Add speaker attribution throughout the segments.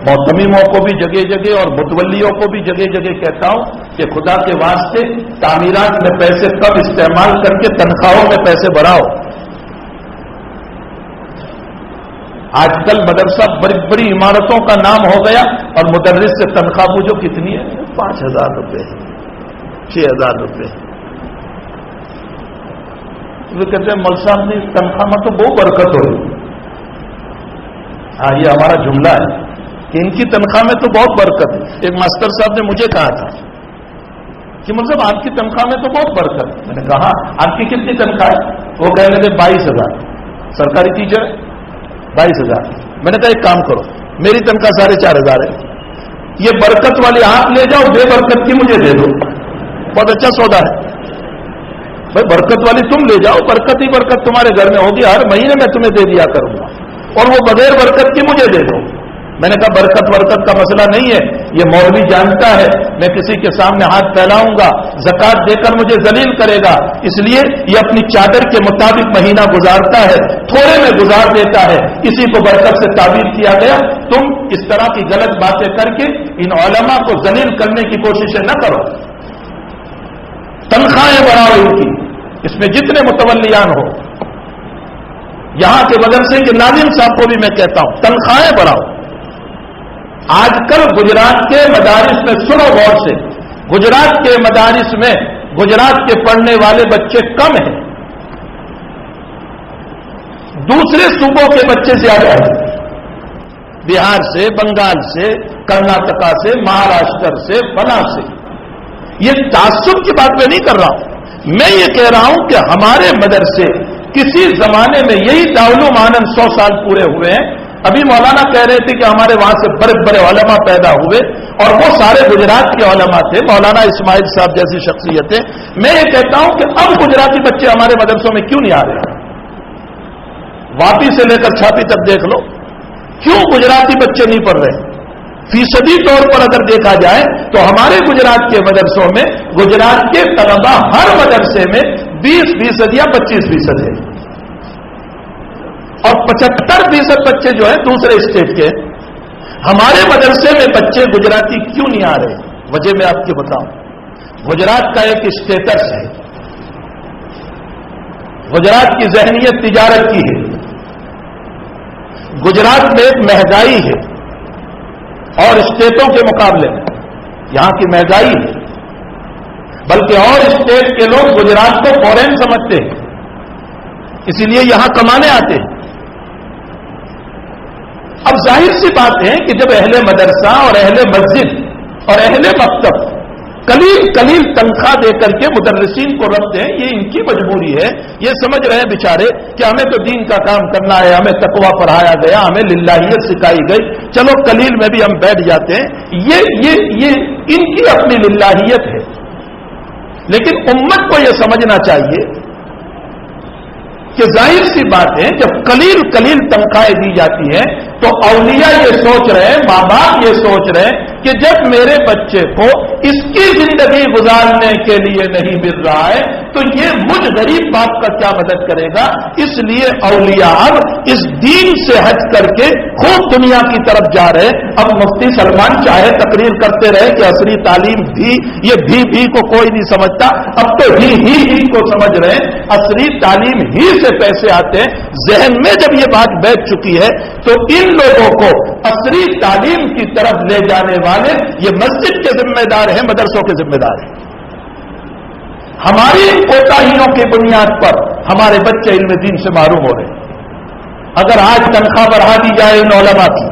Speaker 1: मोहतमीमों को भी जगह जगह और मुतवल्लियों को भी जगह जगह कहता हूं कि खुदा के वास्ते तामीरात में पैसे कम इस्तेमाल करके तनख्वाहों में पैसे बढ़ाओ। आजकल मदरसा बड़ी बड़ी इमारतों का नाम हो गया और मुदर्रिस से तनख्वाह पूछो कितनी है, 5,000 रुपये, 6,000 रुपये। वो कहते हैं मौल साहब ने तनख्वाह में तो बहुत बरकत हो रही। हाँ, ये हमारा जुमला है कि इनकी तनख्वाह में तो बहुत बरकत है। एक मास्टर साहब ने मुझे कहा था कि मतलब आपकी तनख्वाह में तो बहुत बरकत है। मैंने कहा आपकी कितनी तनख्वाह है? वो कहने लगे 22,000। सरकारी टीचर है, 22,000। मैंने कहा एक काम करो, मेरी तनख्वाह 4,500 है, ये बरकत वाली आप ले जाओ, बेबरकत की मुझे दे दो। बहुत अच्छा सौदा है भाई, बरकत वाली तुम ले जाओ, बरकत ही बरकत तुम्हारे घर में होगी, हर महीने मैं तुम्हें दे दिया करूंगा, और वो बगैर बरकत की मुझे दे दो। मैंने कहा बरकत वरकत का मसला नहीं है, ये मौलवी जानता है मैं किसी के सामने हाथ फैलाऊंगा, ज़कात देकर मुझे जलील करेगा, इसलिए ये अपनी चादर के मुताबिक महीना गुजारता है, थोड़े में गुजार देता है, इसी को बरकत से ताबीर किया गया। तुम इस तरह की गलत बातें करके इन उलमा को जलील करने की कोशिशें न करो। तनख्वाहें बढ़ाओ इनकी, इसमें जितने मुतवल्लियान हो, यहां के मदरसे के नाज़िम साहब को भी मैं कहता हूं तनख्वाहें बढ़ाओ। आजकल गुजरात के मदारिस में, सुनो गौर से, गुजरात के मदारिस में गुजरात के पढ़ने वाले बच्चे कम हैं, दूसरे सूबों के बच्चे ज्यादा हैं, बिहार से, बंगाल से, कर्नाटका से, महाराष्ट्र से, फलां से। ये तासुब की बात मैं नहीं कर रहा हूं, मैं ये कह रहा हूं कि हमारे मदरसे किसी जमाने में यही दारुल आनंद 100 साल पूरे हुए हैं। अभी मौलाना कह रहे थे कि हमारे वहां से बड़े बड़े उलमा पैदा हुए और वो सारे गुजरात के उलमा थे, मौलाना इस्माइल साहब जैसी शख्सियतें। मैं ये कहता हूं कि अब गुजराती बच्चे हमारे मदरसों में क्यों नहीं आ रहे? वापी से लेकर छापी तक देख लो, क्यों गुजराती बच्चे नहीं पढ़ रहे? फीसदी तौर पर अगर देखा जाए तो हमारे गुजरात के मदरसों में गुजरात के तलबा हर मदरसे में 20% या 25% है, और 75% बच्चे जो है दूसरे स्टेट के। हमारे मदरसे में बच्चे गुजराती क्यों नहीं आ रहे? वजह मैं आपको बताऊं। गुजरात का एक स्टेटस है, गुजरात की जहनियत तिजारत की है, गुजरात में एक महंगाई है और स्टेटों के मुकाबले में यहां की महंगाई है, बल्कि और स्टेट के लोग गुजरात को फॉरेन समझते हैं, इसीलिए यहां कमाने आते हैं। अब जाहिर सी बात है कि जब अहले मदरसा और अहले मस्जिद और अहले मकतब कलील कलील तनख्वाह देकर के मुदर्रिसीन को रखते हैं, ये इनकी मजबूरी है। ये समझ रहे हैं बेचारे कि हमें तो दीन का काम करना है, हमें तकवा पढ़ाया गया, हमें लिल्लाहियत सिखाई गई, चलो कलील में भी हम बैठ जाते हैं। ये इनकी अपनी लिल्लाहियत है। लेकिन उम्मत को यह समझना चाहिए कि जाहिर सी बात है जब कलील कलील तनख्वाहें दी जाती हैं तो औलिया ये सोच रहे हैं, माँ बाप ये सोच रहे हैं कि जब मेरे बच्चे को इसकी जिंदगी गुजारने के लिए नहीं मिल रहा है तो ये मुझ गरीब बाप का क्या मदद करेगा। इसलिए औलिया अब इस दीन से हट करके खूब दुनिया की तरफ जा रहे हैं। अब मुफ्ती सलमान चाहे तकरीर करते रहे कि असली तालीम भी, ये भी को कोई नहीं समझता, अब तो ही को समझ रहे हैं। असली तालीम ही से पैसे आते हैं। जहन में जब ये बात बैठ चुकी है तो इन लोगों को असली तालीम की तरफ ले जाने वाले ये मस्जिद के जिम्मेदार हैं, मदरसों के जिम्मेदार हैं। हमारी कोताहियों की बुनियाद पर हमारे बच्चे इल्म दीन से महरूम हो रहे हैं। अगर आज तनख्वाह बढ़ा दी जाए इन उलमा की,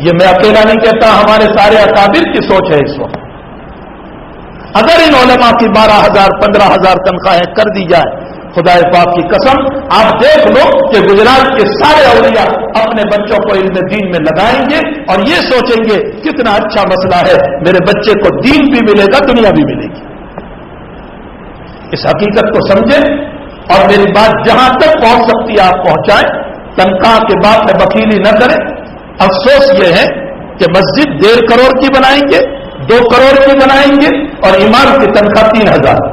Speaker 1: ये मैं अकेला नहीं कहता, हमारे सारे अकाबिर की सोच है इस वक्त। अगर इन उलमा की 12,000 15,000 तनख्वाहें कर दी जाए, खुदाए पाक की कसम आप देख लो कि गुजरात के सारे औलिया अपने बच्चों को इल्म दीन में लगाएंगे और ये सोचेंगे कितना अच्छा मसला है, मेरे बच्चे को दीन भी मिलेगा, दुनिया भी मिलेगी। इस हकीकत को समझें और मेरी बात जहां तक पहुंच सकती है आप पहुंचाएं। तनख्वाह के बाद में वकीली न करें। अफसोस ये है कि मस्जिद 1.5 करोड़ की बनाएंगे, 2 करोड़ की बनाएंगे और इमाम की तनख्वाह 3,000।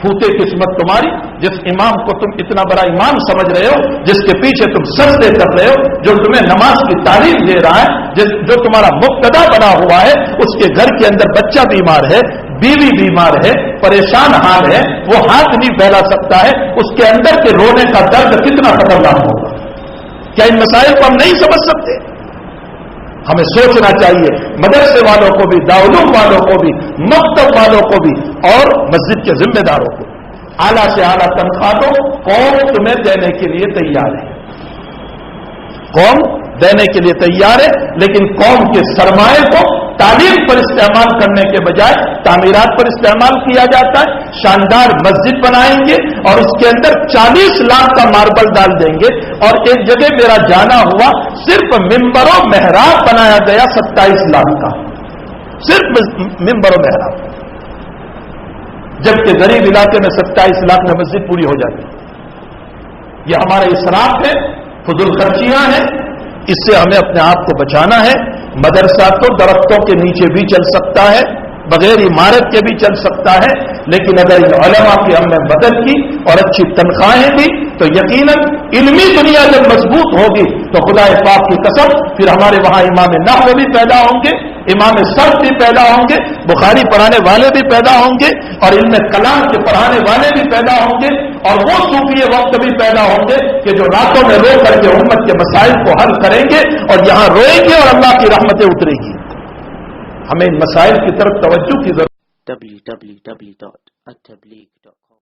Speaker 1: फूटे किस्मत तुम्हारी, जिस इमाम को तुम इतना बड़ा इमाम समझ रहे हो, जिसके पीछे तुम सजदे कर रहे हो, जो तुम्हें नमाज की तालीम दे रहा है, जो तुम्हारा मुक्तदा बना हुआ है, उसके घर के अंदर बच्चा बीमार है, बीवी बीमार है, परेशान हाल है, वो हाथ नहीं फैला सकता है, उसके अंदर के रोने का दर्द कितना खतरनाक होगा। क्या इन मसाइल को हम नहीं समझ सकते? हमें सोचना चाहिए, मदरसे वालों को भी, दाउलूम वालों को भी, मकतब वालों को भी, और मस्जिद के जिम्मेदारों को आला से आला तनख्वाह दो। कौम तुम्हें देने के लिए तैयार है, कौम देने के लिए तैयार है, लेकिन कौम के सरमाए को तालीम पर इस्तेमाल करने के बजाय तामीरात पर इस्तेमाल किया जाता है। शानदार मस्जिद बनाएंगे और उसके अंदर 40 लाख का मार्बल डाल देंगे, और एक जगह मेरा जाना हुआ, सिर्फ मिंबरों मेहराब बनाया गया 27 लाख का, सिर्फ मिंबरों मेहराब, जबकि गरीब इलाके में 27 लाख में मस्जिद पूरी हो जाती है। यह हमारा इसराफ है, फुजुल खर्चियां हैं, इससे हमें अपने आप को बचाना है। मदरसा तो दरख्तों के नीचे भी चल सकता है, बगैर इमारत के भी चल सकता है, लेकिन अगर इन उलमा की हमने मदद की और अच्छी तनख्वाहें दी तो यकीनन इल्मी दुनिया जब मजबूत होगी तो खुदा पाक की कसम फिर हमारे वहां इमाम नहव भी पैदा होंगे, इमाम सर्फ भी पैदा होंगे, बुखारी पढ़ाने वाले भी पैदा होंगे, और इल्म कलाम के पढ़ाने वाले भी पैदा होंगे, और वो सूफी वक्त भी पैदा होंगे कि जो रातों में रो करके उम्मत के मसाइल को हल करेंगे और यहां रोएंगे और अल्लाह की रहमतें उतरेगी। हमें इन मसाइल की तरफ तवज्जो की जरूरत।
Speaker 2: www.attableek.com